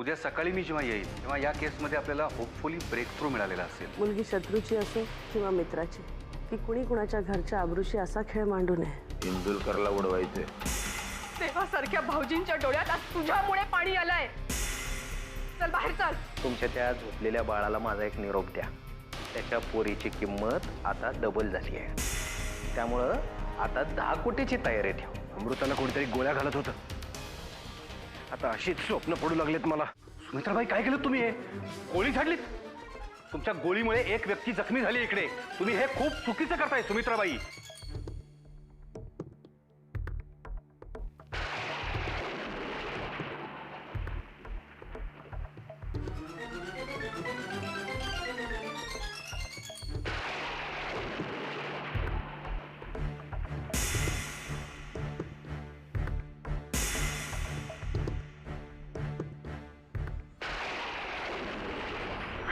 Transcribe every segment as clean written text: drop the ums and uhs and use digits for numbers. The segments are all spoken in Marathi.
उद्या सकाळी मी जेव्हा येईल तेव्हा या केसमध्ये आपल्याला होपफुली ब्रेक थ्रू मिळालेला असेल. मुलगी शत्रूची असो किंवा मित्राची, ती कुणी कुणाच्या घरच्या आबरूशी असा खेळ मांडू नये. इंदुलकरला उडवायचे. देवासारख्या भाऊजींच्या डोळ्यात आज तुझ्यामुळे पाणी आलंय. चल बाहेर चल. तुमच्या त्या झोपलेल्या बाळाला माझा एक निरोप द्या. त्याच्या पोरीची किंमत आता डबल झाली आहे. त्यामुळं आता 10 कोटीची तयारी ठेव. अमृताला कोणीतरी गोळ्या घालत होतं. आता अशीच स्वप्न पडू लागलेत मला. सुमित्राबाई, काय केलं तुम्ही? हे गोळी झाडलीत. तुमच्या गोळीमुळे एक व्यक्ती जखमी झाली इकडे. तुम्ही हे खूप चुकीचं करताय सुमित्राबाई.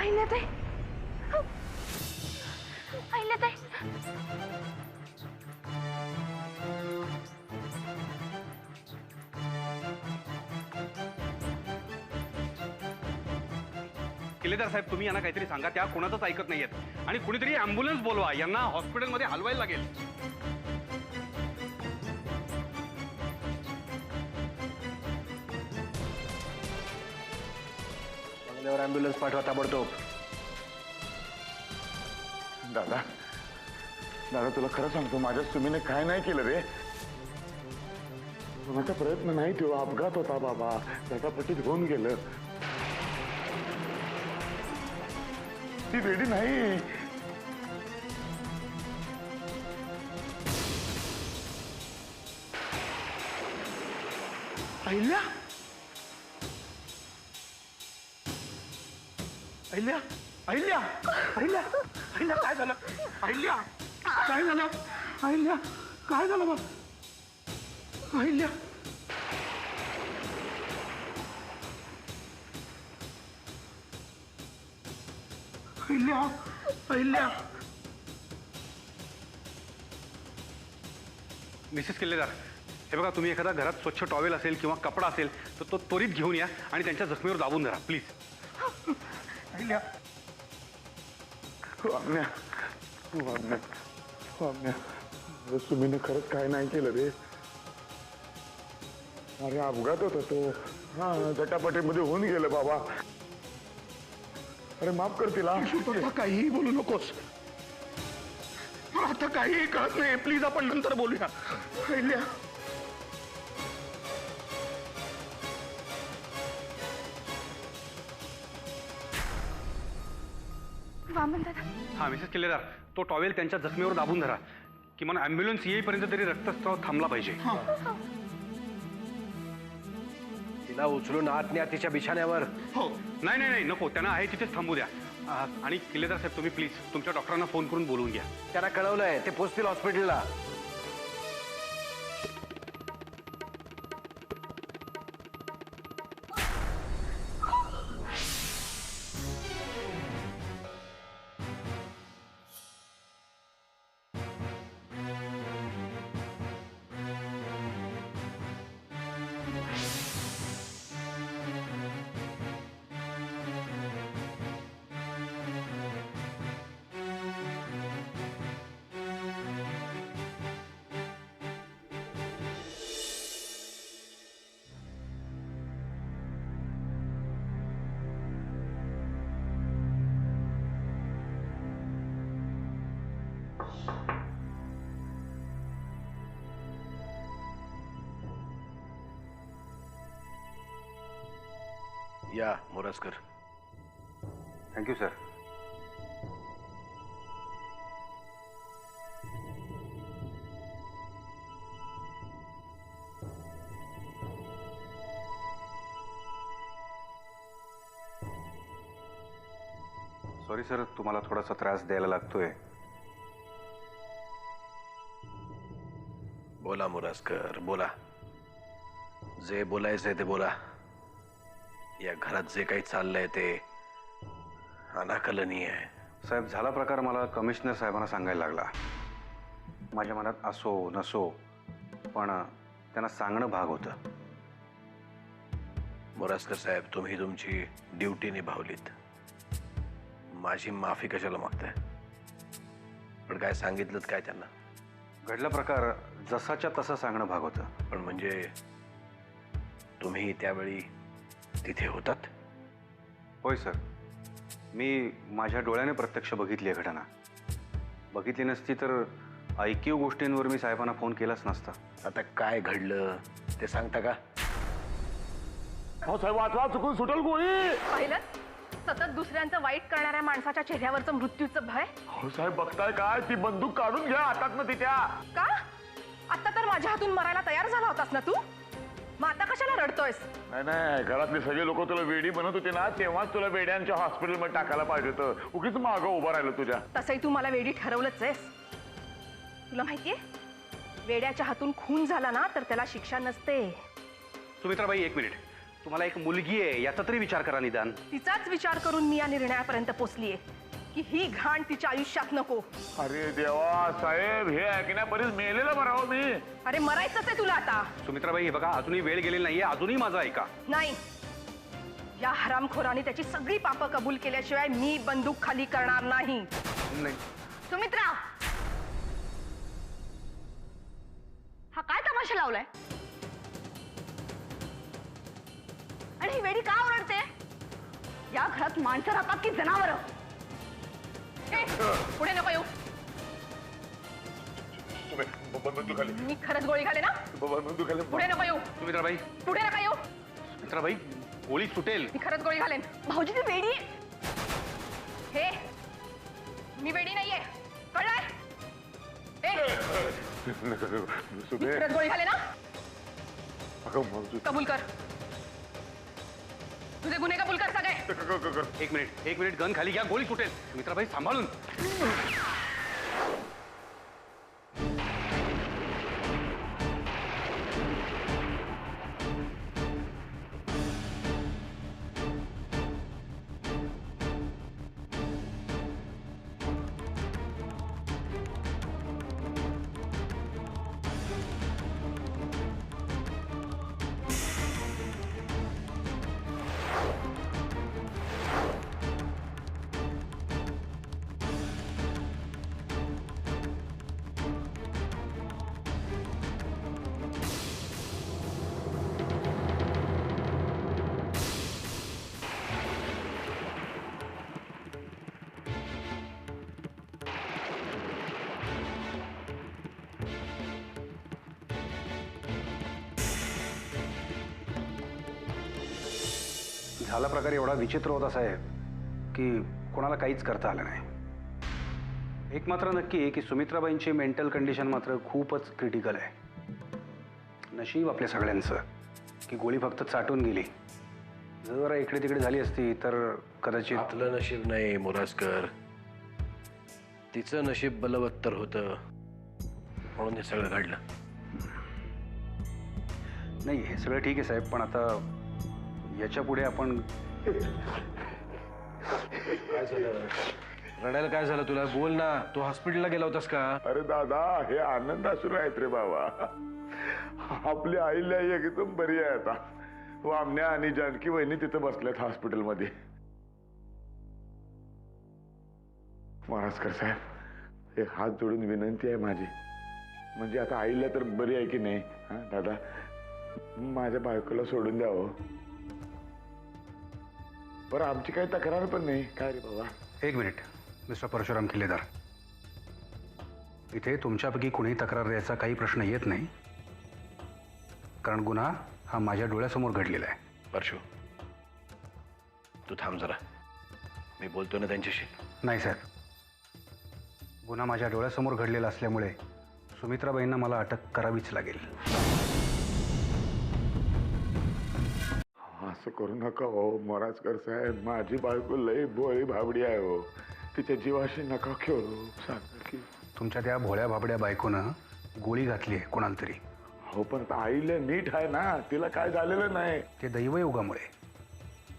अहिल्याताई, अहिल्याताई. किल्लेदार साहेब, तुम्ही यांना काहीतरी सांगा. त्या कोणाचंच ऐकत नाहीयेत आणि कुणीतरी अँब्युलन्स बोलवा. यांना हॉस्पिटलमध्ये हलवायला लागेल. ॲम्ब्युलन्स पाठवा ताबडतोब. दादा दादा तुला खरं सांगतो, माझ्या सुमीने काय नाही केलं रे. माझा प्रयत्न नाही, तो अपघात होता बाबा. झटापटीत होऊन गेलं. ती रेडी नाही. अहिल्या, अहिल्या, अहिल्या, अहिल्या, अहिल्या, काय झालं? अहिल्या, काय झालं? अहिल्या, काय झालं मग? अहिल्या, अहिल्या, अहिल्या. मिसेस किल्लेदार, हे बघा, तुम्ही एखादा घरात स्वच्छ टॉवेल असेल किंवा कपडा असेल तर तो त्वरित घेऊन या आणि त्यांच्या जखमीवर दाबून धरा प्लीज. अहिल्या, वामण्या वामण्या वामण्या, माझ्या सुमीने खरंच काय नाही केलं रे. अरे अपघात होता तो. हा, झटापटीमध्ये होऊन गेलं बाबा. अरे माफ कर तिला. आता काहीही बोलू नकोस. मला आता काहीही कळत नाही. प्लीज आपण नंतर बोलूया. अहिल्या, वामन दादा, हां मिसेस किल्लेदार, तो टॉवेल त्यांच्या जखमीवर दाबून धरा. किमान ॲम्ब्युलन्स येईपर्यंत तरी रक्तस्राव थांबला पाहिजे. तिला उचलून आत न्या तिच्या बिछाण्यावर. हो, नाही नाही नाही, नको. त्यांना आहे तिथेच थांबू द्या. आणि किल्लेदार साहेब, तुम्ही प्लीज तुमच्या डॉक्टरांना फोन करून बोलवून घ्या. त्यांना कळवलंय, ते पोचतील हॉस्पिटलला. या Morajkar. Thank you sir. Sorry sir, तुम्हाला थोडासा त्रास द्यायला लागतोय. बोला मोरजकर, बोला. जे बोलायचंय ते बोला. या घरात जे काही चाललंय ते अनाकलनीय आहे. साहेब, झाला प्रकार मला कमिशनर साहेबांना सांगायला लागला. माझ्या मनात असो नसो पण त्यांना सांगणं भाग होतं. मोरासकर साहेब, तुम्ही तुमची ड्युटी निभावलीत. माझी माफी कशाला मागताय? पण काय सांगितलं काय त्यांना? घडला प्रकार जसाच्या तसा सांगणं भाग होतं. पण म्हणजे तुम्ही त्यावेळी तिथे होतात? होय सर, मी माझ्या डोळ्याने प्रत्यक्ष बघितली आहे घटना. बघितली नसती तर ऐकीव गोष्टींवर मी साहेबांना फोन केलाच नसता. आता काय घडलं ते सांगता का? हो साहेब, वाचवा, चुकून सुटेल गोळी. पाहिलं सतत दुसऱ्यांचं वाईट करणाऱ्या माणसाच्या चेहऱ्यावरचं मृत्यूचं भय. हो साहेब, बघताय काय? ती बंदूक काढून घ्या हातात ना तिच्या. का आता तर माझ्या हातून मरायला तयार झाला होतास ना तू? मग आता कशाला रडतोयस? नाही नाही, घरातले सगळे लोक तुला वेडी बनत होते ना, तेव्हाच तुला वेड्यांच्या हॉस्पिटलमध्ये टाकायला पाहिजे होतं. उगीच मागं उभं राहिलं तुझ्या. तसंही तू मला वेडी ठरवलंच आहेस. तुला माहितीये वेड्याच्या हातून खून झाला ना तर त्याला शिक्षा नसते. सुमित्राबाई, एक मिनिट. तुम्हाला एक मुलगी आहे याचा तरी विचार करा निदान. तिचाच विचार करून मी या निर्णयापर्यंत पोचलीये की ही घाण तिच्या आयुष्यात नको. अरे देवा साहेब, हे ऐकण्यापर्यंत मेलेलं बरं हो मी. अरे मरायचंच आहे तुला आता. सुमित्राबाई, हे बघा, अजूनही वेळ गेलेली नाहीये. अजूनही माझं ऐका. नाही, या हरामखोराने त्याची सगळी पापं कबूल केल्याशिवाय मी बंदूक खाली करणार नाही. नाही, सुमित्रा, हा काय तमाशा लावलाय? आणि ही वेडी का ओरडते? या घरात माणसं राहतात की जनावरं? पुढे नको येऊ. बंदूक खाली, मी खरंच गोळी घाले ना? बंदूक खाली. पुढे नको येऊ. सुमित्राबाई, पुढे नका येऊ. सुमित्राबाई, गोळी सुटेल. मी खरंच गोळी घालेन. भाऊजी ती वेडी आहे. हे मी वेडी नाहीये, कळलंय? मी खरंच गोळी घाले ना? कबूल कर. तुझे गुन्हे कबूल कर सगळे. एक मिनिट, गन खाली घ्या, गोळी सुटेल. सुमित्राबाई, सांभाळून. झाला प्रकार एवढा विचित्र होता साहेब की कोणाला काहीच करता आलं नाही. एक मात्र नक्की आहे की सुमित्राबाईंची मेंटल कंडिशन मात्र खूपच क्रिटिकल आहे. नशीब आपल्या सगळ्यांचं की गोळी फक्त चाटून गेली. जर इकडे तिकडे झाली असती तर कदाचित. आपलं नशीब नाही मोरासकर, तिचं नशीब बलवत्तर होतं म्हणून हे सगळं घडलं. नाही, हे सगळं ठीक आहे साहेब, पण आता याच्या पुढे आपण. काय झालं? रडायला काय झालं तुला? बोल ना. तू हॉस्पिटलला गेला होतास का? अरे दादा, हे आनंद अश्रू आहेत रे बाबा. आपली आईला एकदम बरी आहे आता. वामण्या आणि जानकी वहिनी तिथं बसल्यात हॉस्पिटलमध्ये. महाराजकर साहेब, एक हात जोडून विनंती आहे माझी. म्हणजे आता आईला तर बरी आहे की नाही? हा दादा, माझ्या बायकोला सोडून द्यावं. बरं, आमची काही तक्रार पण नाही. काय रे बाबा? एक मिनिट मिस्टर परशुराम किल्लेदार, इथे तुमच्यापैकी कुणीही तक्रार द्यायचा काही प्रश्न येत नाही, कारण गुन्हा हा माझ्या डोळ्यासमोर घडलेला आहे. परशु, तू थांब जरा, मी बोलतो ना त्यांच्याशी. नाही साहेब, गुन्हा माझ्या डोळ्यासमोर घडलेला असल्यामुळे सुमित्राबाईंना मला अटक करावीच लागेल. असं करू नका हो महाराजकर साहेब. माझी बायको लई भोळी भाबडी आहे हो. तिच्या जीवाशी नका खेळू. सांगा की. तुमच्या त्या भोळ्या भाबड्या बायकोनं गोळी घातली आहे कोणाला तरी. हो, पण आईला नीट आहे ना, तिला काय झालेलं नाही. ते दैवयोगामुळे,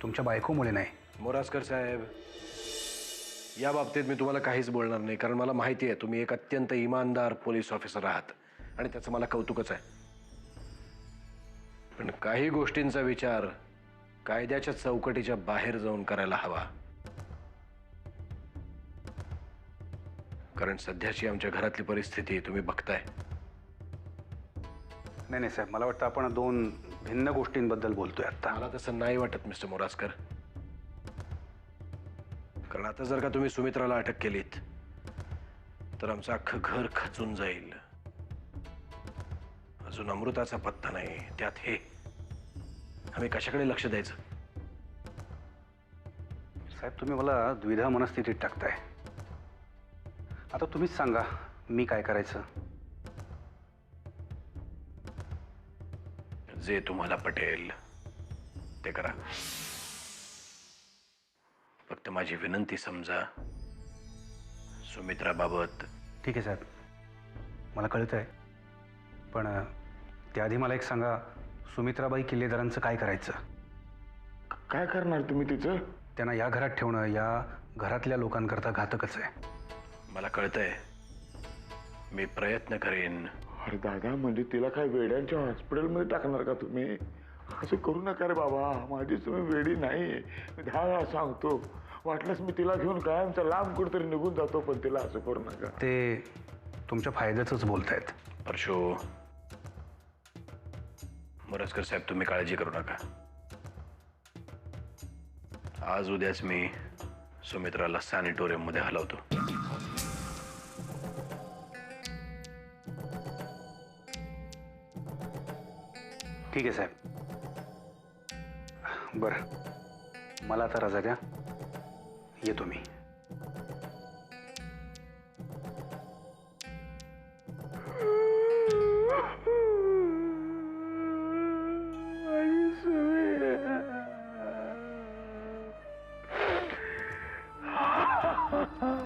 तुमच्या बायकोमुळे नाही. मोरासकर साहेब, या बाबतीत मी तुम्हाला काहीच बोलणार नाही, कारण मला माहिती आहे तुम्ही एक अत्यंत इमानदार पोलीस ऑफिसर आहात आणि त्याचं मला कौतुकच आहे. पण काही गोष्टींचा विचार कायद्याच्या चौकटीच्या बाहेर जाऊन करायला हवा. कारण सध्याची आमच्या घरातली परिस्थिती तुम्ही बघताय. नाही साहेब, मला वाटतं आपण दोन भिन्न गोष्टींबद्दल बोलतोय आता. मला तसं नाही वाटत मिस्टर मोरासकर. कारण आता जर का तुम्ही सुमित्राला अटक केलीत तर आमचं अख्खं घर खचून जाईल. अजून अमृताचा पत्ता नाही, त्यात हे. आम्ही कशाकडे लक्ष द्यायचं? साहेब, तुम्ही मला द्विधा मनस्थितीत टाकताय. आता तुम्हीच सांगा मी काय करायचं. जे तुम्हाला पटेल ते करा. फक्त माझी विनंती समजा. सुमित्राबाबत ठीक आहे साहेब, मला कळत आहे. पण त्याआधी मला एक सांगा, सुमित्राबाई किल्लेदारांचं काय करायचं? काय करणार तुम्ही तिचं? त्यांना या घरात ठेवणं या घरातल्या लोकांकरता घातकच आहे. मला कळतंय. मी प्रयत्न करेन. अरे दादा, म्हणजे तिला काय वेड्यांच्या हॉस्पिटलमध्ये टाकणार का तुम्ही? असं करू नका रे बाबा. माझी तुम्ही वेडी नाही. मी 10 वेळा सांगतो. वाटलंच मी तिला घेऊन कायमचा लांब कुठेतरी निघून जातो, पण तिला असं करू नका. ते तुमच्या फायद्याचंच बोलतायत. परशो, मोरासकर साहेब, तुम्ही काळजी करू नका. आज उद्याच मी सुमित्राला सॅनिटोरियम मध्ये हलवतो. ठीक आहे साहेब. बरं, मला आता रजा द्या. येतो मी.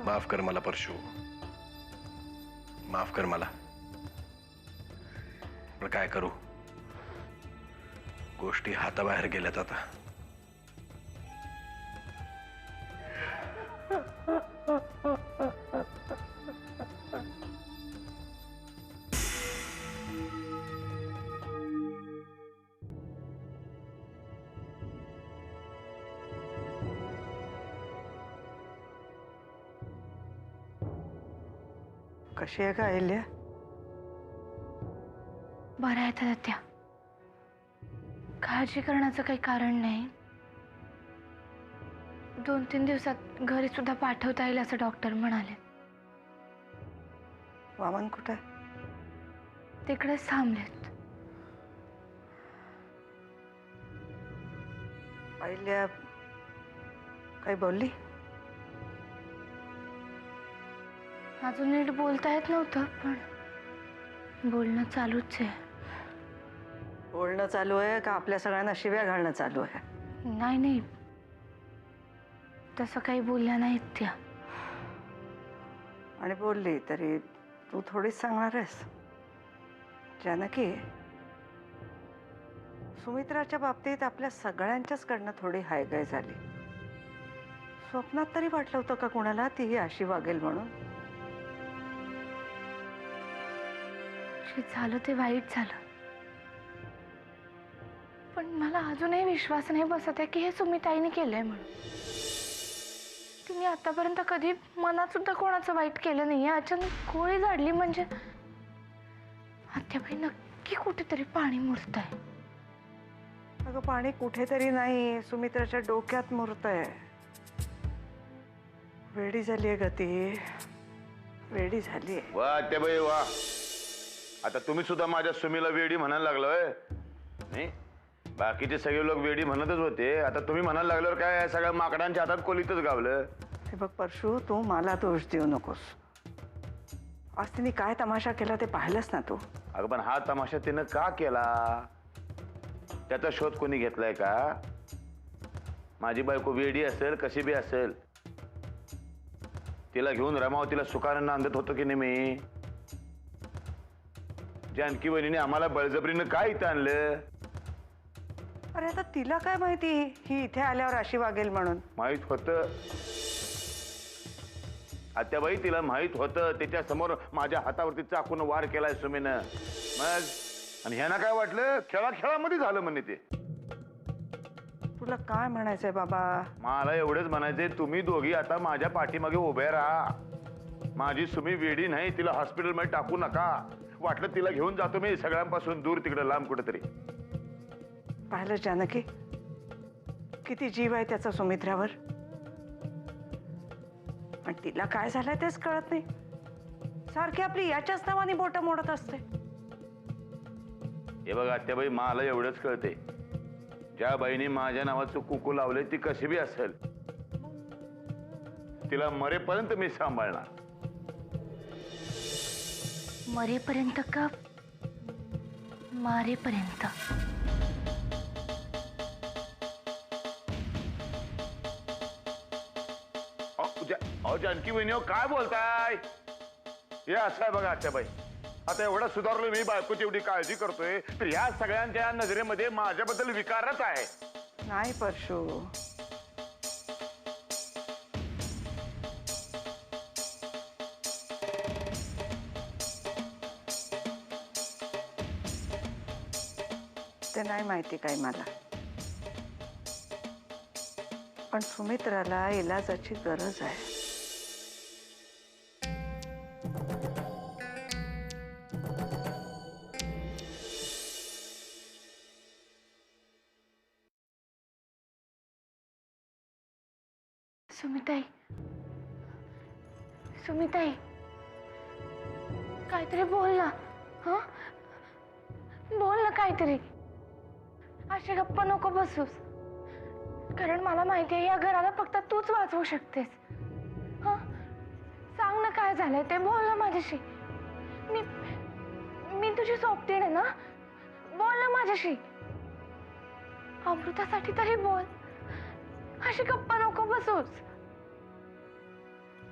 माफ कर मला परशु, माफ कर मला. पण काय करू, गोष्टी हाताबाहेर गेल्यात आता. कशी आहे का अहिल्या? बरं आहे तात्या, काळजी करण्याचं काही कारण नाही. 2-3 दिवसात घरी सुद्धा पाठवता येईल असं डॉक्टर म्हणाले. वामन कुठे? तिकडेच थांबलेत. अहिल्या काही बोलली? अजून नीट बोलता येत नव्हतं, पण बोलणं चालूच आहे. बोलणं चालू आहे का आपल्या सगळ्यांना शिव्या घालणं चालू आहे? नाही नाही, तसं काही बोलल्या नाहीत त्या. आणि बोलली तरी तू थोडीच सांगणार आहेस. जानकी, सुमित्राच्या बाबतीत आपल्या सगळ्यांच्याच कडनं थोडी हायगाय झाली. स्वप्नात तरी वाटलं होतं का कुणाला तीही अशी वागेल म्हणून? जे झालं ते वाईट झालं, पण मला अजूनही विश्वास नाही बसत आहे की हे सुमिताईने केलंय म्हणून. तिने आतापर्यंत कधी मनात सुद्धा कोणाचं वाईट केलं नाहीये. अचानक गोळी झाडली म्हणजे आत्याबाई नक्की कुठेतरी पाणी मुरतंय. अगं, पाणी कुठेतरी नाही, सुमित्राच्या डोक्यात मुरतंय. वेडी झालीये ग ती, वेडी झालीये. वा ते बाई वा. आता तुम्ही सुद्धा माझ्या सुमीला वेडी म्हणायला लागलोय. नाही, बाकीचे सगळे लोक वेडी म्हणतच होते, आता तुम्ही म्हणायला लागल्यावर काय सगळ्या माकडांच्या हातात कोलीतच गावलं. हे बघ परशू, तू मला दोष देऊ नकोस. आज तिने काय तमाशा केला ते पाहिलंस ना तू? अगं पण हा तमाशा तिनं का केला त्याचा शोध कोणी घेतलाय का? माझी बायको वेडी असेल कशी बी असेल, तिला घेऊन रमावतीला सुखानं नांदत होतो की नाही मी? जानकी वहिनीने आम्हाला बळजबरीनं काय इथं आणलं? अरे आता तिला काय माहिती ही इथे आल्यावर अशी वागेल म्हणून? माहित होतं आत्याबाई, तिला माहित होतं. त्याच्या समोर माझ्या हातावरती चाकून वार केलाय सुमीनं. मग आणि ह्यांना काय वाटलं खेळामध्ये झालं म्हणे ते. तू तुला काय म्हणायचंय बाबा? मला एवढंच म्हणायचंय, तुम्ही दोघी आता माझ्या पाठीमागे उभे राहा. माझी सुमी वेडी नाही, तिला हॉस्पिटलमध्ये टाकू नका. वाटलं तिला घेऊन जातो मी सगळ्यांपासून दूर, तिकडे लांब कुठेतरी. पाहिलं जानकी, किती जीव आहे त्याचा सुमित्रावर, आणि तिला काय झालंय तेच कळत नाही. सारखी आपली याच्याच नावाने बोटं मोडत असते. हे बघा आत्याबाई, मला एवढंच कळते, ज्या बाईने माझ्या नावाचं कुकू लावले ती कशी बी असेल, तिला मरेपर्यंत मी सांभाळणार. मरेपर्यंत का मारेपर्यंत? जानकी वहिनी, काय बोलताय? हे असं आहे बघा आत्याबाई, आता एवढं सुधारलो मी, बायकोची एवढी काळजी करतोय, तर ह्या सगळ्यांच्या नजरेमध्ये माझ्याबद्दल विकारच आहे. नाही परशू, ते नाही माहिती काय मला, पण सुमित्राला इलाजाची गरज आहे. सुमिताई, सुमिताई, काहीतरी बोल ना. हा, बोल ना काहीतरी. अशी गप्पा नको बसूस, कारण मला माहिती आहे या घराला फक्त तूच वाचवू शकतेस. हा, सांग ना काय झालंय ते, बोल ना माझ्याशी. मी तुझी सोबतीण आहे ना, बोल ना माझ्याशी. अमृतासाठी तरी बोल, अशी गप्पा नको बसूस.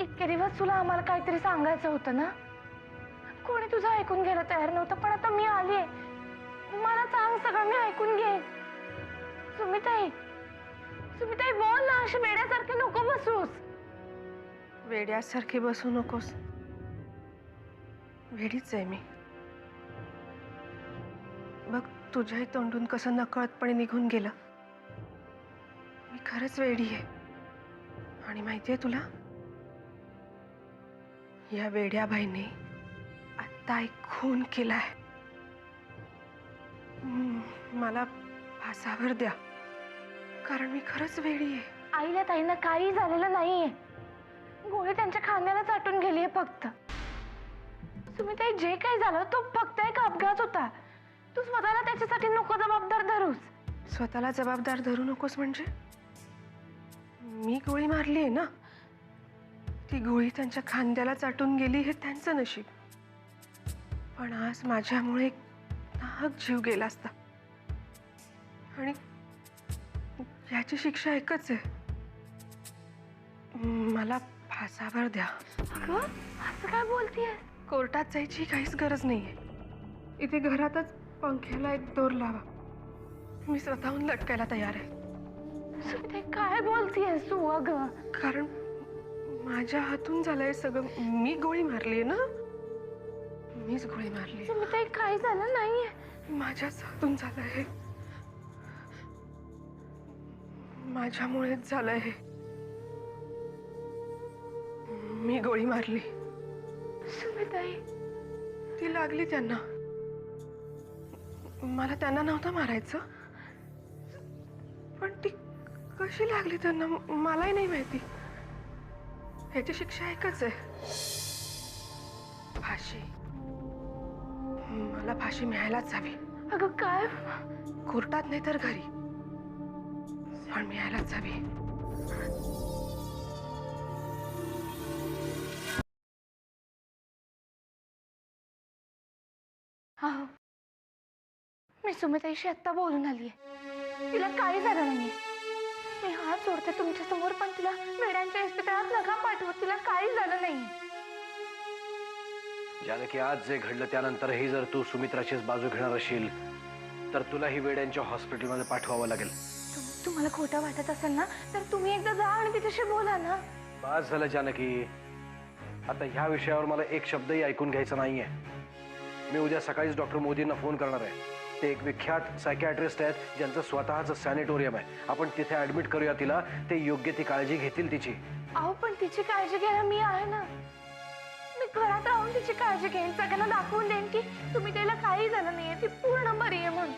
इतके दिवस तुला आम्हाला काहीतरी सांगायचं होतं ना, कोणी तुझं ऐकून घ्यायला तयार नव्हतं, पण आता मी आलीये. मला सांग सगळं, मी ऐकून घे. सुमिताई, सुमिताई बोल ना, अशी वेड्यासारखी नको बसूस. वेड्यासारखी बसू नकोस, वेडीच आहे मी. बघ, तुझ्याही तोंडून कसं नकळतपणे निघून गेलं. मी खरंच वेडी आहे, आणि माहितीये तुला, या वेड्या बाईने आत्ता एक खून केलाय. मला फासावर द्या, कारण मी खरंच वेडी आहे. आईला ताईंना काही झालेलं नाहीये, गोळी त्यांच्या खांद्याला चाटून गेलीये फक्त. सुमिताई, जे काही झालं तो फक्त एक अपघात होता. तू स्वतःला त्याच्यासाठी नको जबाबदार धरूस. स्वतःला जबाबदार धरू नकोस म्हणजे? मी गोळी मारली आहे ना, ती गोळी त्यांच्या खांद्याला चाटून गेली हे त्यांचं नशीब. पण आज माझ्यामुळे नाहक जीव गेला असता, आणि याची शिक्षा एकच आहे, मला फासावर द्या. अगं, असं काय बोलतेय? कोर्टात जायची काहीच गरज नाहीये. इथे घरातच पंख्याला एक दोर लावा, मी स्वतःहून लटकायला तयार आहे. सुमिताई, काय बोलतेयस तू? अगं, कारण माझ्या हातून झालंय सगळं. मी गोळी मारली ना, मीच गोळी मारली. सुमिताई, काही झालं नाहीये. माझ्याच हातून झालंय हे, माझ्यामुळेच झालंय हे. मी गोळी मारली. सुमिताई, ती लागली त्यांना, मला त्यांना नव्हतं मारायचं, पण ती कशी लागली त्यांना मलाही नाही माहिती. ह्याची शिक्षा एकच आहे, फाशी. मला फाशी मिळायलाच हवी. अगं काय? कोर्टात नाही तर घरी, पण मिळायलाच हवी. हो, मी सुमिताईशी आत्ता बोलून आलीये. तिला काही झालं नाहीये. मी हात सोडते तुमच्या समोर, पण तिला वेड्यांच्या इस्पितळात नका पाठवत. तिला काही झालं नाहीये. जानकी, आज जे घडलं त्यानंतरही जर तू सुमित्राचीच बाजू घेणार असशील तर तुलाही वेड्यांच्या हॉस्पिटलमध्ये पाठवावं लागेल. तुम्हाला खोटं वाटत असेल ना, तर तुम्ही एकदा जा आणि तिच्याशी बोला ना. बस झालं जानकी, आता ह्या विषयावर मला एक शब्दही ऐकून घ्यायचा नाहीये. मी उद्या सकाळीच डॉक्टर मोदींना फोन करणार आहे. ते एक विख्यात सायकॅट्रिस्ट आहेत ज्यांचं स्वतःचं सॅनिटोरियम आहे. आपण तिथे ऍडमिट करूया तिला. ते योग्य ती काळजी घेतील तिची. अहो पण तिची काळजी घ्यायला मी आहे ना. मी घरात राहून तिची काळजी घेईन, सगळ्यांना दाखवून देईन की तुम्ही त्याला काही झालं नाहीये, ती पूर्ण बरी आहे म्हणून.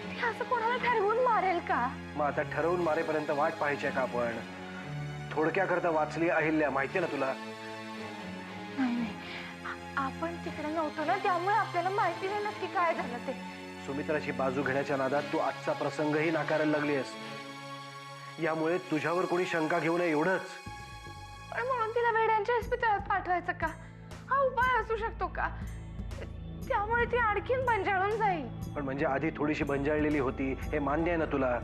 ती असं कोणाला ठरवून मारेल का? मग आता ठरवून मारेपर्यंत वाट पाहायची आहे का आपण? थोडक्याकरता वाचली अहिल्या, माहितीये ना तुला? नाही नाही, आपण तिकडे नव्हतो ना, त्यामुळे आपल्याला माहिती नाही नक्की काय झालं ते. सुमित्राची बाजू घेण्याच्या नादात तू आजचा प्रसंगही नाकारायला लागलीस. यामुळे तुझ्यावर कोणी शंका घेऊ नये एवढंच. पण म्हणून तिला वेड्यांच्या इस्पितळात पाठवायचं का? हा उपाय असू शकतो का? त्यामुळे ती आणखीन बंजाळून जाईल. पण म्हणजे आधी थोडीशी बंजाळलेली होती, हे मान्य आहे ना तुला?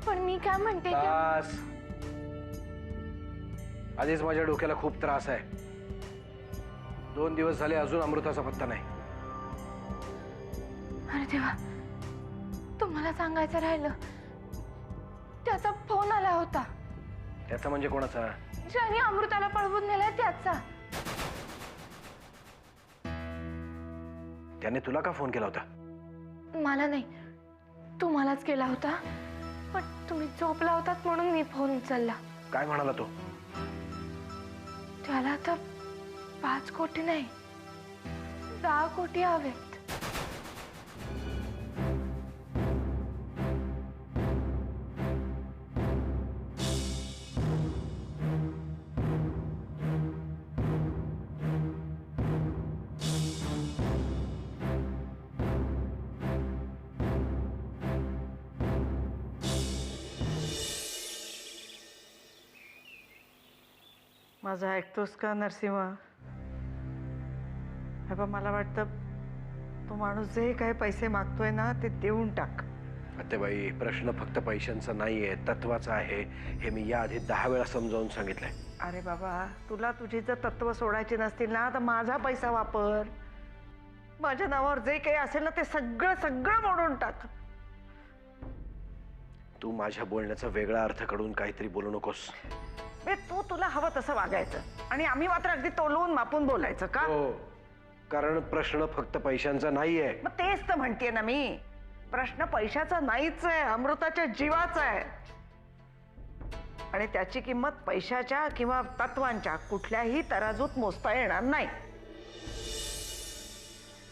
पण मी काय म्हणते की तास आधीच माझ्या डोक्याला खूप त्रास आहे. 2 दिवस झाले अजून अमृताचा पत्ता नाही. अरे देवा, तुम्हाला सांगायचं राहिलं, त्याचा फोन आला होता. त्याचा म्हणजे कोणाचा? ज्याने अमृताला पळवून नेलाय त्याचा. त्याने तुला का फोन केला होता? मला नाही, तुम्हालाच केला होता. पण तुम्ही झोपला होतात म्हणून मी फोन उचलला. काय म्हणाला तो? त्याला आता 5 कोटी नाही, 10 कोटी हवेत. माझं ऐकतोस का नरसिंहा? हे बघ, मला वाटतं तो माणूस जे काही पैसे मागतोय ना ते देऊन टाक. आत्याबाई, प्रश्न फक्त पैशांचा नाहीये, तत्वाचा आहे. हे मी याआधी 10 वेळा समजावून सांगितलंय. अरे बाबा, तुला तुझी जर तत्व सोडायची नसतील ना तर माझा पैसा वापर. माझ्या नावावर जे काही असेल ना ते सगळं सगळं मोडून टाक. तू माझ्या बोलण्याचा वेगळा अर्थ काढून काहीतरी बोलू नकोस. तू तुला हवं तसं वागायचं आणि आम्ही मात्र अगदी तोलवून मापून बोलायचं का? हो, कारण प्रश्न फक्त पैशांचा नाहीये. मग तेच तर म्हणतेय ना मी. प्रश्न पैशाचा नाहीच आहे, अमृताच्या जीवाचा आहे. आणि त्याची किंमत पैशाच्या किंवा तत्वांच्या कुठल्याही तराजूत मोजता येणार नाही.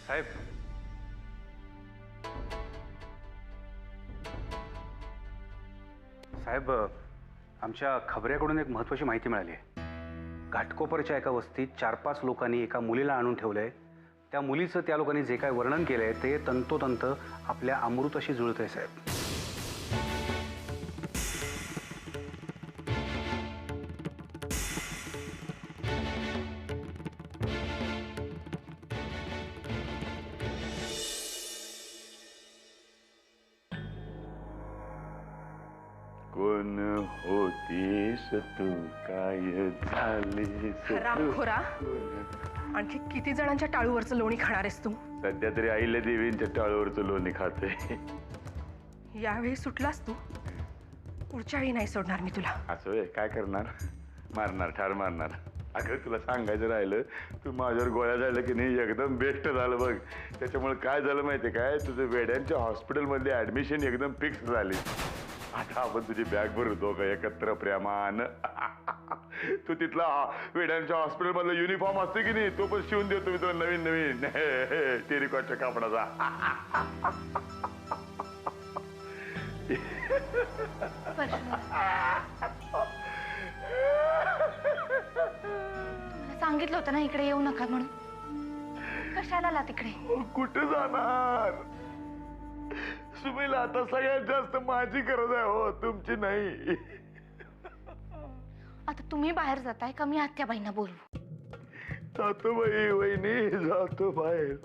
साहेब, साहेब, आमच्या खबऱ्याकडून एक महत्त्वाची माहिती मिळाली आहे. घाटकोपरच्या एका वस्तीत 4-5 लोकांनी एका मुलीला आणून ठेवलंय. त्या मुलीचं त्या लोकांनी जे काय वर्णन केलंय ते तंतोतंत आपल्या अमृताशी जुळतंय साहेब. कोण होतीस तू, काय झालीस तू? रामखोरा, आणखी किती जणांच्या टाळूवरचं लोणी खाणार आहेस तू? सध्या तरी अहिल्या देवींच्या टाळूवरचं लोणी खाते. यावेळी सुटलास तू, पुढच्या वेळी नाही सोडणार मी तुला. असं आहे, काय करणार? मारणार, ठार मारणार. अगं तुला सांगायचं राहिलं, तू माझ्यावर गोळ्या झाल्या की नाही एकदम बेस्ट झालं बघ. त्याच्यामुळे काय झालं माहितीये काय, तुझं वेड्यांच्या हॉस्पिटलमधली ऍडमिशन एकदम फिक्स झाली. आता आपण तुझी बॅग भरतो का एकत्र प्रेमान. तू तिथला वेड्यांच्या हॉस्पिटल मधला युनिफॉर्म असतो की नाही तो पण शिवून देतो मी तुला नवीन नवीन टेरिकॉटच्या कापडाचा. सांगितलं होतं ना इकडे येऊ नका म्हणून. कशाला आला तिकडे? कुठे जाणार? सुमीला आता सगळ्यात जास्त माझी गरज आहे हो, तुमची नाही. आता तुम्ही बाहेर जाताय का मी आत्याबाईंना बोलवू? जातो बाई, वहिनी जातो बाहेर.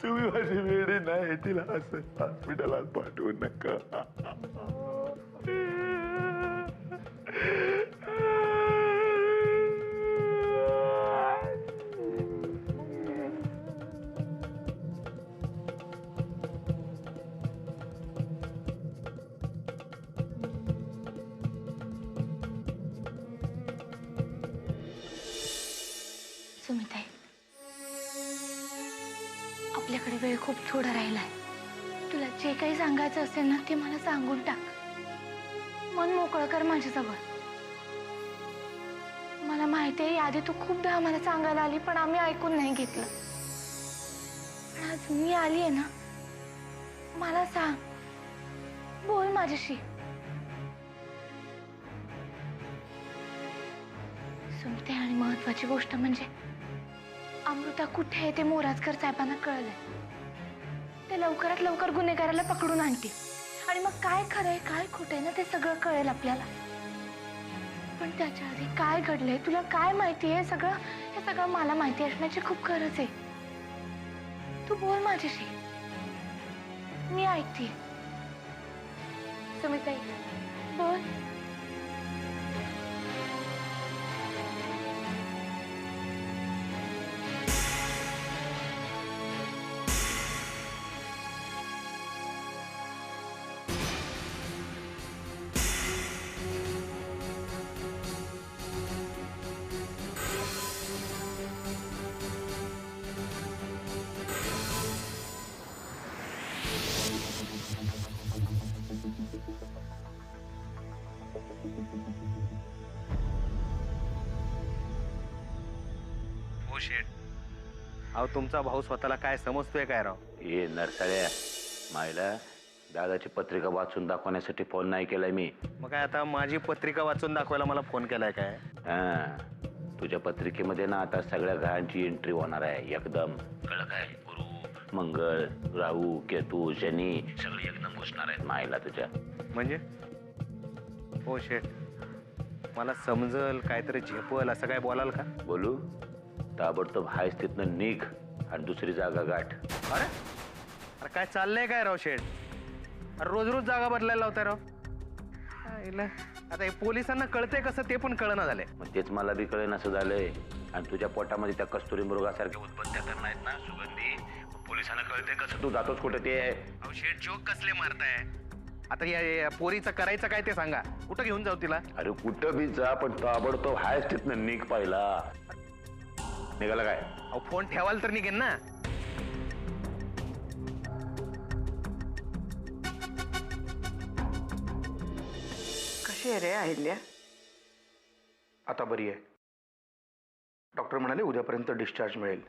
तुम्ही माझी वेळी नाही, तिला असं हॉस्पिटलात पाठवू नका. सुमिताई, आपल्या माझ्याकडे वेळ खूप थोडा राहिलाय. तुला जे काही सांगायचं असेल ना ते मला सांगून टाक. मन मोकळं कर माझ्याजवळ. मला माहिती आहे आधी तू खूपदा आम्हाला सांगायला आली पण आम्ही ऐकून नाही घेतलं. पण आज मी आली आहे ना, मला सांग, बोल माझ्याशी. सुनते आणि महत्वाची गोष्ट म्हणजे अमृता कुठे आहे ते मोराजकर साहेबांना कळलंय. ते लवकरात लवकर गुन्हेगाराला पकडून आणतील आणि मग काय खरंय काय खोटंय ना ते सगळं कळेल आपल्याला. पण त्याच्या आधी काय घडलंय, तुला काय माहिती आहे, हे सगळं मला माहिती असण्याची खूप गरज आहे. तू बोल माझ्याशी, मी ऐकते. सुमिताई बोल. हो शेठ. अहो तुमचा भाऊ स्वतःला काय समजतोय काय राव? ये नरसाळ्या, मायला दादाची पत्रिका वाचून दाखवण्यासाठी फोन नाही केलाय मी. मग काय आता माझी पत्रिका वाचून दाखवायला मला फोन केलाय काय? हा, तुझ्या पत्रिकेमध्ये ना आता सगळ्या ग्रहांची एंट्री होणार आहे एकदम. कळलं काय? गुरु, मंगळ, राहू, केतू, शनी सगळे एकदम घुसणार आहेत मायला तुझ्या. म्हणजे? हो शेठ, मला समजल काहीतरी झेपल असं काय बोलाल का? बोलू? ताबडतोब हायच तिथनं निघ आणि दुसरी जागा गाठ. अरे अरे काय चाललंय काय राव शेठ? अरे रोज रोज जागा बदलायला लावताय राव. आता हे पोलिसांना कळतंय कसं ते पण कळना झालंय. मग तेच मला बी कळेन असं झालंय. आणि तुझ्या पोटामध्ये त्या कस्तुरी मृगासारखे उद्बत्त्या तर नाहीत ना सुगंधी? पोलिसांना कळतंय कसं तू जातोच कुठे ते? अहो शेठ जोक कसले मारताय? आता या पोरीचं करायचं काय ते सांगा. कुठं घेऊन जाऊ तिला? अरे कुठं बी जा पण ताबडतोब हायच तिथनं निघ पहिला. निघाला काय? अहो फोन ठेवाल तर निघेन ना. कशी आहे रे अहिल्या? आता बरी आहे. डॉक्टर म्हणाले उद्यापर्यंत डिस्चार्ज मिळेल.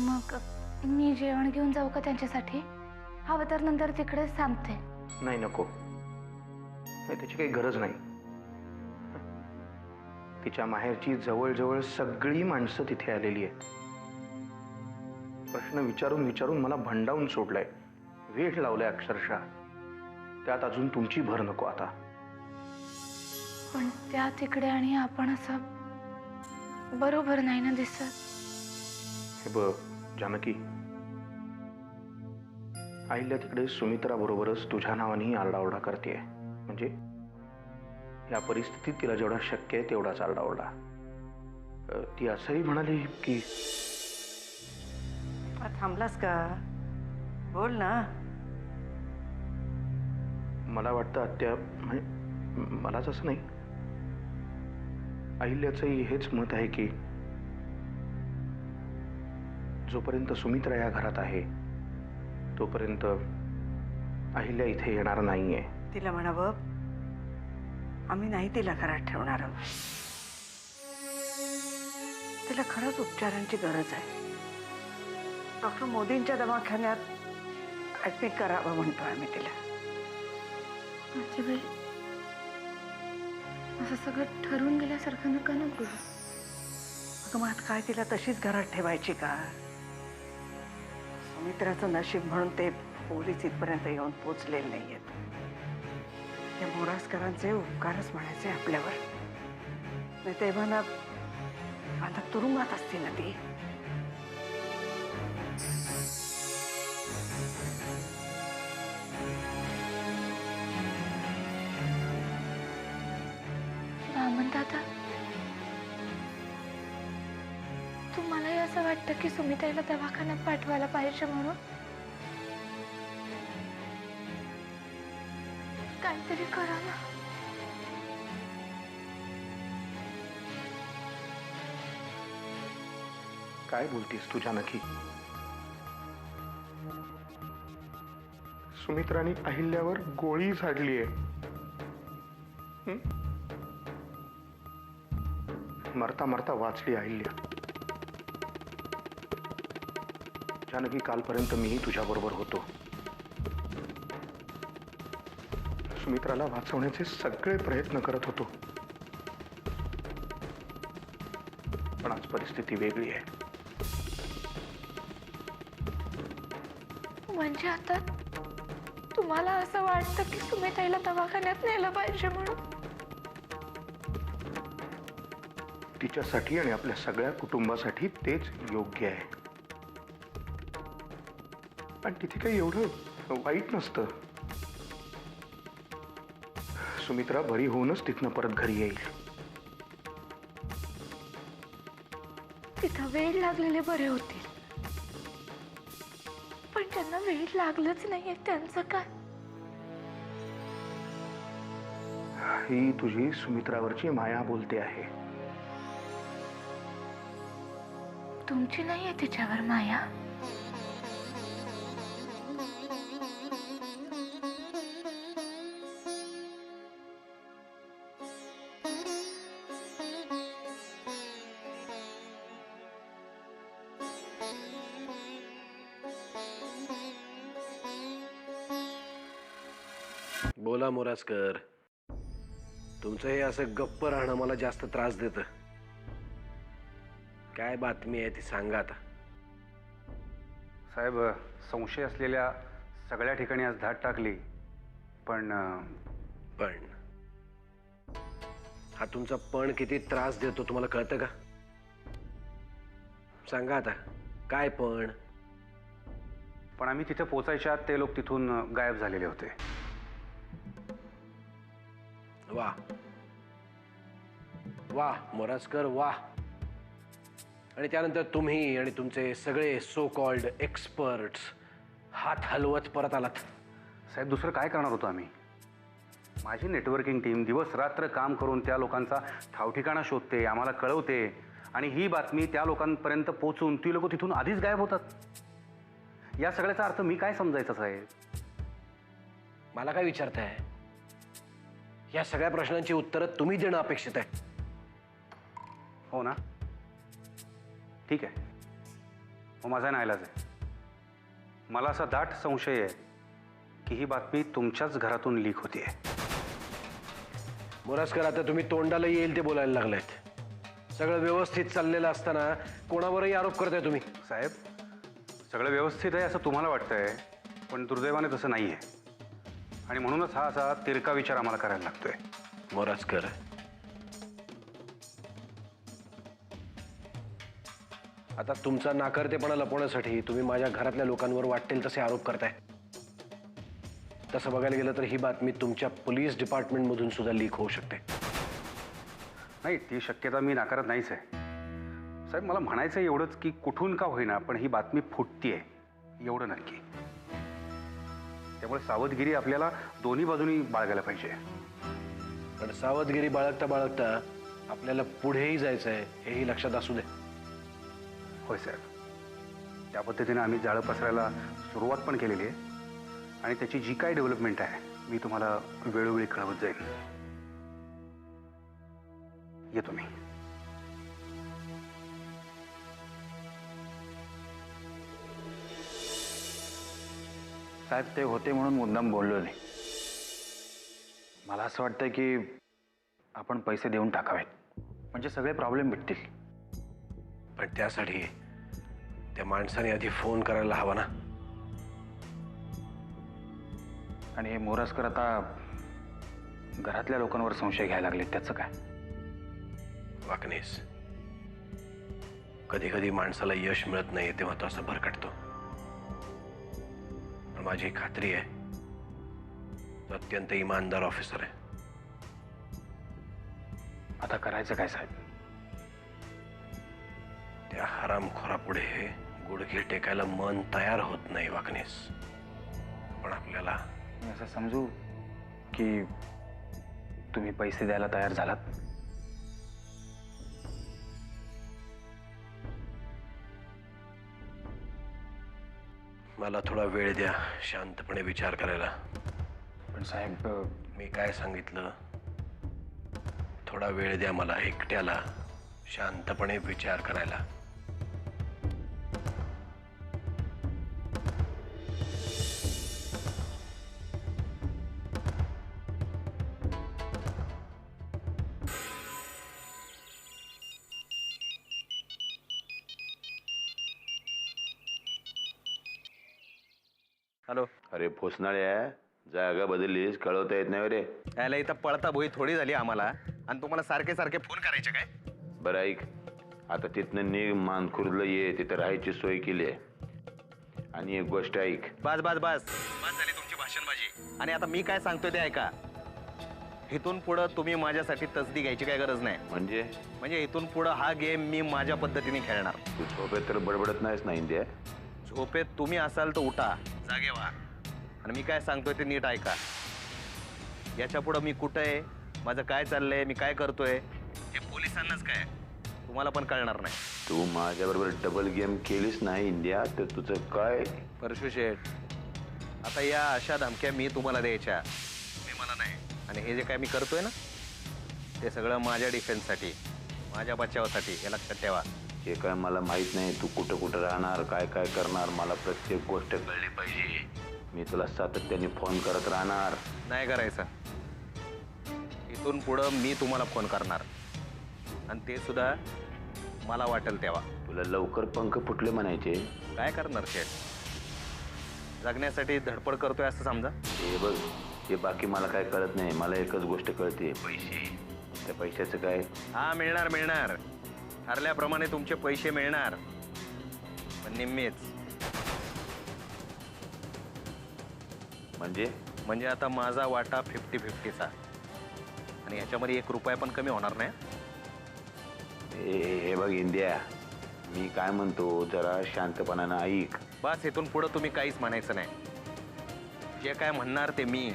मग मी जेवण घेऊन जाऊ का त्यांच्यासाठी? हवं तर नंतर तिकडेच थांबते. नाही नको, नाही त्याची काही गरज नाही. तिच्या माहेरची जवळजवळ सगळी माणसं तिथे आलेली आहेत. प्रश्न विचारून विचारून मला भंडावून सोडलाय, वेळ लावलाय अक्षरशः. त्यात अजून तुमची भर नको आता. पण त्या तिकडे आणि आपण असं बरोबर नाही ना दिसत. हे बघ जानकी, आईला तिकडे सुमित्रा बरोबरच तुझ्या नावानेही आरडाओरडा करते. म्हणजे या परिस्थितीत तिला जेवढा शक्य आहे तेवढाच आरडाओरडा. ती असंही म्हणाली की थांबलास का? बोल ना. मला वाटतं आत्या, म्हणजे मलाच असं नाही, अहिल्याचंही हेच मत आहे की जोपर्यंत सुमित्रा या घरात आहे तोपर्यंत अहिल्या इथे येणार नाहीये. तिला म्हणावं आम्ही नाही तिला घरात ठेवणार आहोत. तिला खरंच उपचारांची गरज आहे. डॉक्टर मोदींच्या दवाखान्यात ऍडमिट करावं म्हणतो आम्ही तिला. आजीबाई, असं सगळं ठरवून गेल्यासारखं नका ना बोलू. अगं मग काय तिला तशीच घरात ठेवायची का? सुमित्राचं नशीब म्हणून ते पोलीस इथपर्यंत येऊन पोचलेले नाहीयेत. त्या मोरासकरांचे उपकारच म्हणायचे आपल्यावर. नाही तेव्हा ना आता तुरुंगात असते ना ती. दादा, तुम्हालाही असं वाटतं की सुमिताईला दवाखान्यात पाठवायला पाहिजे म्हणून? काहीतरी करा ना. काय बोलतीस तू जानकी? सुमित्राने अहिल्यावर गोळी झाडली आहे. मरता मरता वाचली अहिल्या. जानकी, कालपर्यंत मीही तुझ्याबरोबर होतो. सुमित्राला वाचवण्याचे सगळे प्रयत्न करत होतो. पण आज परिस्थिती वेगळी आहे. म्हणजे आता तुम्हाला असं वाटतं की सुमिताईला दवाखान्यात नेलं पाहिजे म्हणून? तिच्यासाठी आणि आपल्या सगळ्या कुटुंबासाठी तेच योग्य आहे. पण तिथे काही एवढं वाईट नसतं. सुमित्रा बरी होऊनच तिथनं परत घरी येईल. तिथं वेळ लागलेले बरे होतील, पण त्यांना वेळ लागलंच नाहीये, त्यांचं काय? ही तुझी सुमित्रावरची माया बोलते आहे. तुमची नाहीये तिच्यावर माया? बोला मोरासकर, तुमचं हे असं गप्प राहणं मला जास्त त्रास देतं. काय बातमी आहे ती सांगा आता. साहेब, संशय असलेल्या सगळ्या ठिकाणी आज धाड टाकली, पण हा तुमचा पण किती त्रास देतो तुम्हाला कळतं का? सांगा आता काय पण आम्ही तिथे पोचायच्या आत ते लोक तिथून गायब झालेले होते. वा वा मोरासकर वा. आणि त्यानंतर तुम्ही आणि तुमचे सगळे सो कॉल्ड एक्सपर्ट्स हात हलवत परत आलात. साहेब, दुसरं काय करणार होतो आम्ही? माझी नेटवर्किंग टीम दिवस रात्र काम करून त्या लोकांचा ठावठिकाणा शोधते, आम्हाला कळवते, आणि ही बातमी त्या लोकांपर्यंत पोहोचून ती लोक तिथून आधीच गायब होतात. या सगळ्याचा अर्थ मी काय समजायचा साहेब? मला काय विचारताय? या सगळ्या प्रश्नांची उत्तरं तुम्ही देणं अपेक्षित आहे. हो ना? ठीक आहे, मग माझा नाईलाज आहे. मला असा दाट संशय आहे की ही बातमी तुमच्याच घरातून लीक होतीये. मोरासकर, आता तुम्ही तोंडाला येईल ते बोलायला लागलायत. सगळं व्यवस्थित चाललेलं असताना कोणावरही आरोप करताय तुम्ही. साहेब, सगळं व्यवस्थित आहे असं तुम्हाला वाटतंय, पण दुर्दैवाने तसं नाही आहे, आणि म्हणूनच हा असा तिरका विचार आम्हाला करायला लागतोय. मोरासकर, आता तुमचा नाकर्तेपणा लपवण्यासाठी तुम्ही माझ्या घरातल्या लोकांवर वाटेल तसे आरोप करताय. तसं बघायला गेलं तर ही बातमी तुमच्या पोलीस डिपार्टमेंटमधून सुद्धा लीक होऊ शकते. नाही, ती शक्यता मी नाकारत नाहीच आहे. साहेब, मला म्हणायचं आहे एवढंच की कुठून का होईना पण ही बातमी फुटतीये, एवढं नक्की. त्यामुळे सावधगिरी आपल्याला दोन्ही बाजूनी बाळगायला पाहिजे. पण सावधगिरी बाळगता बाळगता आपल्याला पुढेही जायचं आहे, हेही लक्षात असू दे. होय साहेब, त्या पद्धतीने आम्ही जाळं पसरायला सुरुवात पण केलेली आहे, आणि त्याची जी काय डेव्हलपमेंट आहे मी तुम्हाला वेळोवेळी कळवत जाईन. येतो मी. साहेब, ते होते म्हणून मुद्दाम बोललो नाही. मला असं वाटतं की आपण पैसे देऊन टाकावेत, म्हणजे सगळे प्रॉब्लेम मिटतील. पण त्यासाठी त्या माणसाने आधी फोन करायला हवा ना. आणि हे मोरासकर आता घरातल्या लोकांवर संशय घ्यायला लागले, त्याचं काय? वाकणेस, कधी कधी माणसाला यश मिळत नाही तेव्हा तो असं भरकटतो. पण माझी खात्री आहे तो अत्यंत इमानदार ऑफिसर आहे. आता करायचं काय साहेब? त्या हरामखोरापुढे गुडघे टेकायला मन तयार होत नाही वाकणेस. पण आपल्याला मी असं समजू की तुम्ही पैसे द्यायला तयार झालात? मला थोडा वेळ द्या शांतपणे विचार करायला. पण साहेब मी काय सांगितलं? थोडा वेळ द्या मला एकट्याला शांतपणे विचार करायला. हॅलो. अरे भोसनाळ्या, जागा बदललीस कळवता येत नाही रे. याला इथं पळता भोई थोडी झाली आम्हाला, आणि तुम्हाला सारखे सारखे फोन करायचे काय? बरं ऐक, आता तिथनं निघ, मानखुर्दला ये, तिथं राहायची सोय केली आहे. आणि एक गोष्ट ऐक. बस बस बस बस झाली तुमची भाषणबाजी. आणि आता मी काय सांगतोय ते ऐका. इथून पुढं तुम्ही माझ्यासाठी तसदी घ्यायची काय गरज नाही. म्हणजे इथून पुढं हा गेम मी माझ्या पद्धतीने खेळणार. तू झोपेत तर बडबडत नाहीस ना इंडिया? झोपेत तुम्ही असाल तर उठा, जागे व्हा, आणि मी काय सांगतोय ते नीट ऐका. याच्या पुढं मी कुठं आहे, माझं काय चाललंय, मी काय करतोय, हे पोलिसांनाच काय, तुम्हाला पण कळणार नाही. तू माझ्याबरोबर डबल गेम केलीस नाही इंडिया, तर तुझं काय? परशु शेठ, आता या अशा धमक्या मी तुम्हाला द्यायच्या, मी मला नाही. आणि हे जे काय मी करतोय ना, ते सगळं माझ्या डिफेन्ससाठी, माझ्या बचावासाठी, हे लक्षात ठेवा. हे काय मला माहित नाही, तू कुठं कुठं राहणार, काय काय करणार, मला प्रत्येक गोष्ट कळली पाहिजे. मी तुला सातत्याने फोन करत राहणार. नाही करायचं. इथून पुढं मी तुम्हाला फोन करणार, आणि ते सुद्धा मला वाटेल तेव्हा. तुला लवकर पंख फुटले म्हणायचे. काय करणार शेठ, जगण्यासाठी धडपड करतोय असं समजा. हे बघ, हे बाकी मला काय कळत नाही, मला एकच गोष्ट कळते, पैसे. त्या पैशाचं काय? हा, मिळणार मिळणार, ठरल्याप्रमाणे तुमचे पैसे मिळणार, पण निम्मेच. म्हणजे आता माझा वाटा 50-50चा, आणि ह्याच्यामध्ये 1 रुपया पण कमी होणार नाही. हे बघ इंडिया, मी काय म्हणतो जरा शांतपणानं ऐक. बस इथून पुढं तुम्ही काहीच म्हणायचं नाही. जे काय म्हणणार ते मी,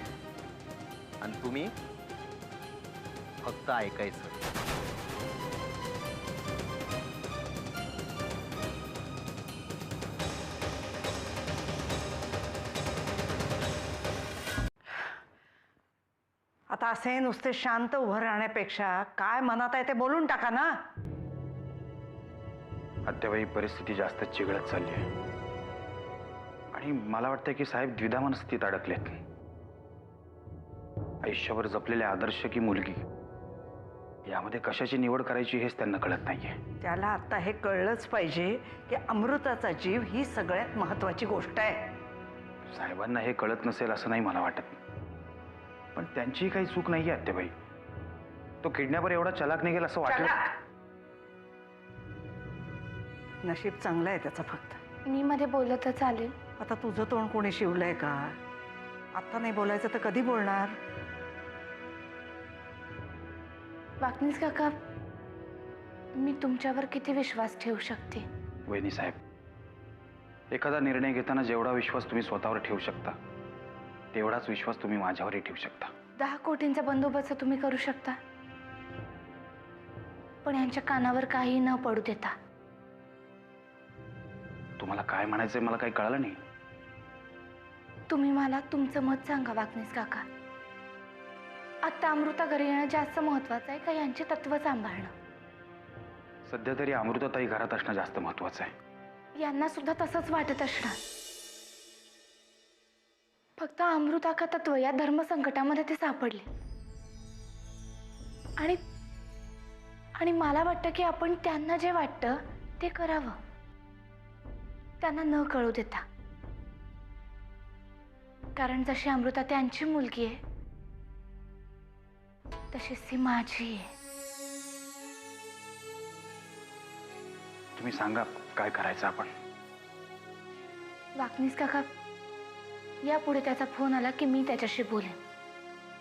आणि तुम्ही फक्त ऐकायचं. आता असे नुसते शांत उभं राहण्यापेक्षा काय मनात आहे ते बोलून टाका ना. आत्याबाई, परिस्थिती जास्त चिघळत चालली आहे, आणि मला वाटतं की साहेब द्विधा मनस्थितीत अडकलेत. आयुष्यभर जपलेले आदर्श की मुलगी, यामध्ये कशाची निवड करायची हेच त्यांना कळत नाहीये. त्याला आता हे कळलंच पाहिजे की अमृताचा जीव ही सगळ्यात महत्वाची गोष्ट आहे. साहेबांना हे कळत नसेल असं नाही मला वाटत, पण त्यांची काही चूक नाहीये आत्याबाई. तो किडनॅपर एवढा चलाक निघेल असं वाटलं. नशीब चांगलं आहे त्याचं. फक्त मी मध्ये बोललं तर चालेल? आता तुझं तोंड कोणी शिवलंय का? आता नाही बोलायचं तर कधी बोलणार? वाकनीस काका, मी तुमच्यावर किती विश्वास ठेवू शकते? वहिनी साहेब, एखादा निर्णय घेताना जेवढा विश्वास तुम्ही स्वतःवर ठेवू शकता, तेवढाच विश्वास तुम्ही माझ्यावरही ठेवू शकता. 10 कोटींचा बंदोबस्त तुम्ही करू शकता, पण यांच्या कानावर काही न पडू देता. तुम्हाला काय म्हणायचंय मला काही कळालं नाही. तुम्ही मला तुमचं मत सांगा वाकनीस काका. आता अमृता घरी येणं जास्त महत्वाचं आहे का यांची तत्व सांभाळणं? सध्या तरी अमृताताई घरात असणं जास्त महत्वाचं आहे. यांना सुद्धा तसंच वाटत असणार. फक्त अमृता का तत्व या धर्मसंकटामध्ये ते सापडले, आणि मला वाटतं की आपण त्यांना जे वाटतं ते करावं, त्यांना न कळू देता. कारण जशी अमृता त्यांची मुलगी आहे, तशीच ती माझी आहे. तुम्ही सांगा काय करायचं आपण. वाकनीस काका, यापुढे त्याचा फोन आला की मी त्याच्याशी बोलेन,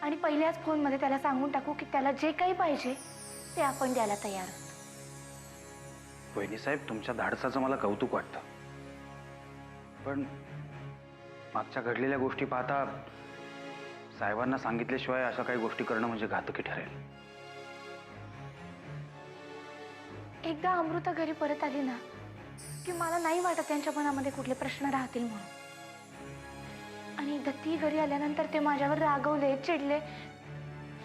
आणि पहिल्याच फोनमध्ये त्याला सांगून टाकू की त्याला जे काही पाहिजे ते आपण द्यायला तयार आहोत. वहिनी साहेब, तुमच्या धाडसाचं मला कौतुक वाटतं, पण मागच्या घडलेल्या गोष्टी पाहता साहेबांना सांगितल्याशिवाय अशा काही गोष्टी करणं म्हणजे घातकी ठरेल. एकदा अमृता घरी परत आली ना की मला नाही वाटत त्यांच्या मनामध्ये कुठले प्रश्न राहतील म्हणून. आणि एकदा ती घरी आल्यानंतर ते माझ्यावर रागवले, चिडले,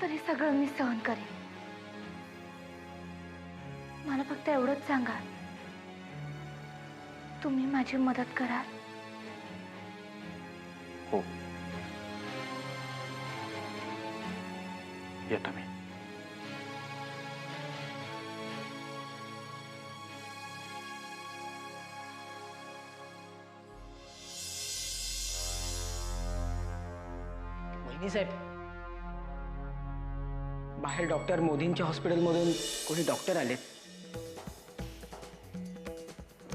तरी सगळं मी सहन करेन. मला फक्त एवढंच सांगा, तुम्ही माझी मदत कराल? हो, येतो मी. वहिनी साहेब, बाहेर डॉक्टर मोदींच्या हॉस्पिटलमधून कोणी डॉक्टर आलेत.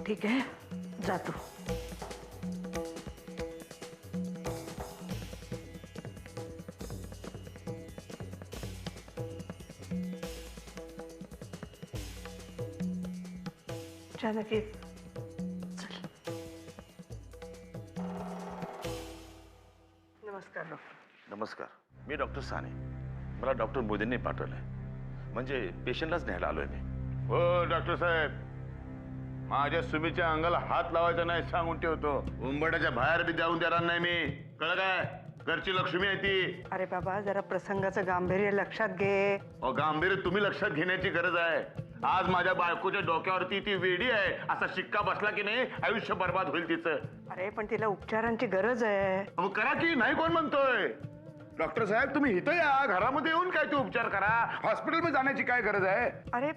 ठीक आहे, जातो. जानकी, चल. नमस्कार डॉक्टर. नमस्कार, मी डॉक्टर साने. मला डॉक्टर मोदींनी पाठवलंय, म्हणजे पेशंटलाच न्यायला आलोय मी. हो डॉक्टर साहेब, माझ्या सुमीच्या अंगाला हात लावायचा नाही सांगून ठेवतो. उंबरठ्याच्या बाहेर बी जाऊन देणार नाही मी, कळलं काय? घरची लक्ष्मी आहे ती. अरे बाबा, जरा प्रसंगाचं गांभीर्य लक्षात घे. गांभीर्य तुम्ही लक्षात घेण्याची गरज आहे. आज माझ्या बायकोच्या डोक्यावरती ती वेडी आहे असा शिक्का बसला की नाही, आयुष्य बर्बाद होईल तिचं. अरे पण तिला उपचारांची गरज आहे. मग करा की, नाही कोण म्हणतोय? डॉक्टर साहेब तुम्ही इथं या, घरामध्ये येऊन काय ते उपचार करा. हॉस्पिटलमध्ये जाण्याची काय गरज आहे? अरे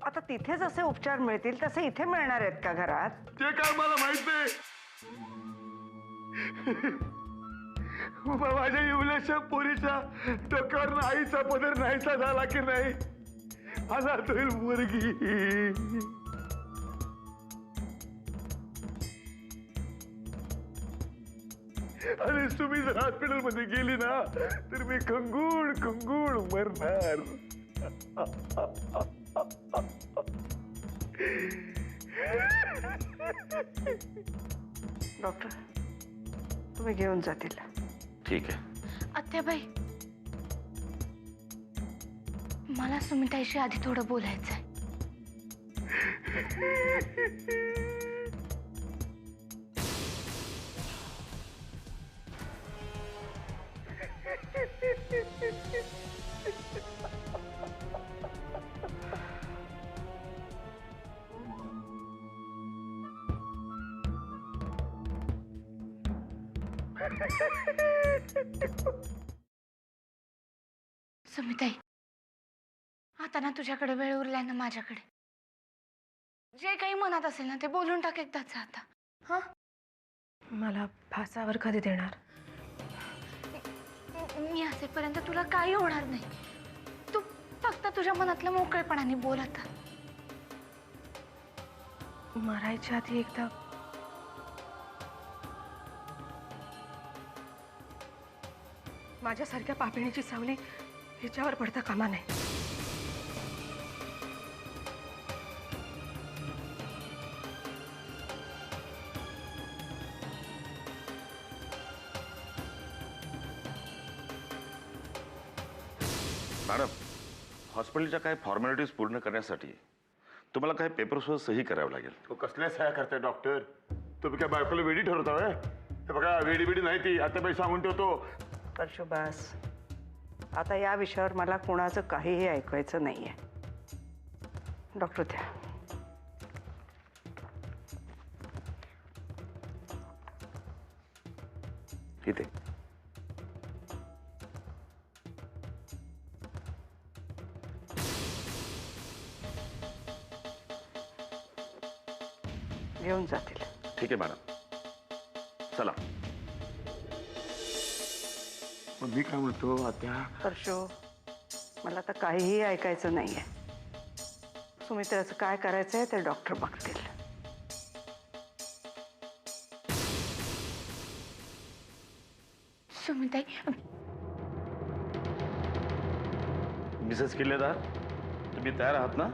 आता तिथे जसे उपचार मिळतील तसे इथे मिळणार आहेत का घरात? ते काय मला माहित नाही. माझ्या येवल्याच्या पोरीच्या डोक्यावर आईचा पदर नाहीसा झाला की नाही, अनाथ होईल मुलगी. आणि तुम्ही जर हॉस्पिटलमध्ये गेली ना तर मी खंगूळ खंगूळ मरणार. डॉक्टर, तुम्ही घेऊन जातील. ठीक आहे. आत्याबाई, मला सुमिताईशी आधी थोडं बोलायचंय. सुमिताई, आता ना तुझ्याकडे वेळ उरलाय ना माझ्याकडे. जे काही मनात असेल ना ते बोलून टाक एकदाच आता. हा, मला फासावर कधी देणार? मी असेपर्यंत तुला काही होणार नाही. तू फक्त तुझ्या मनातल्या मोकळेपणाने बोल आता. मरायच्या आधी एकदा माझ्यासारख्या पापिणीची सावली हिच्यावर पडता कामा नये. मॅडम, हॉस्पिटलच्या काही फॉर्मॅलिटीज पूर्ण करण्यासाठी तुम्हाला काही पेपरसह सही करावी लागेल. तो कसल्या सह्या करताय डॉक्टर? तुम्ही काय बायकोला वेडी ठरवताय? हे बघा, वेडी वेडी नाही ती, आता मी सांगून ठेवतो. परशुबास, आता या विषयावर मला कोणाचं काहीही ऐकायचं नाहीये. डॉक्टर द्या. इथे घेऊन जातील. ठीक आहे मॅडम, चला. मग मी काय म्हणतो आता? परशु, मला तर काहीही ऐकायचं नाहीये. सुमित्राचं काय करायचंय ते डॉक्टर बघतील. सुमिताई, मिसेस किल्लेदार, तुम्ही तयार आहात ना?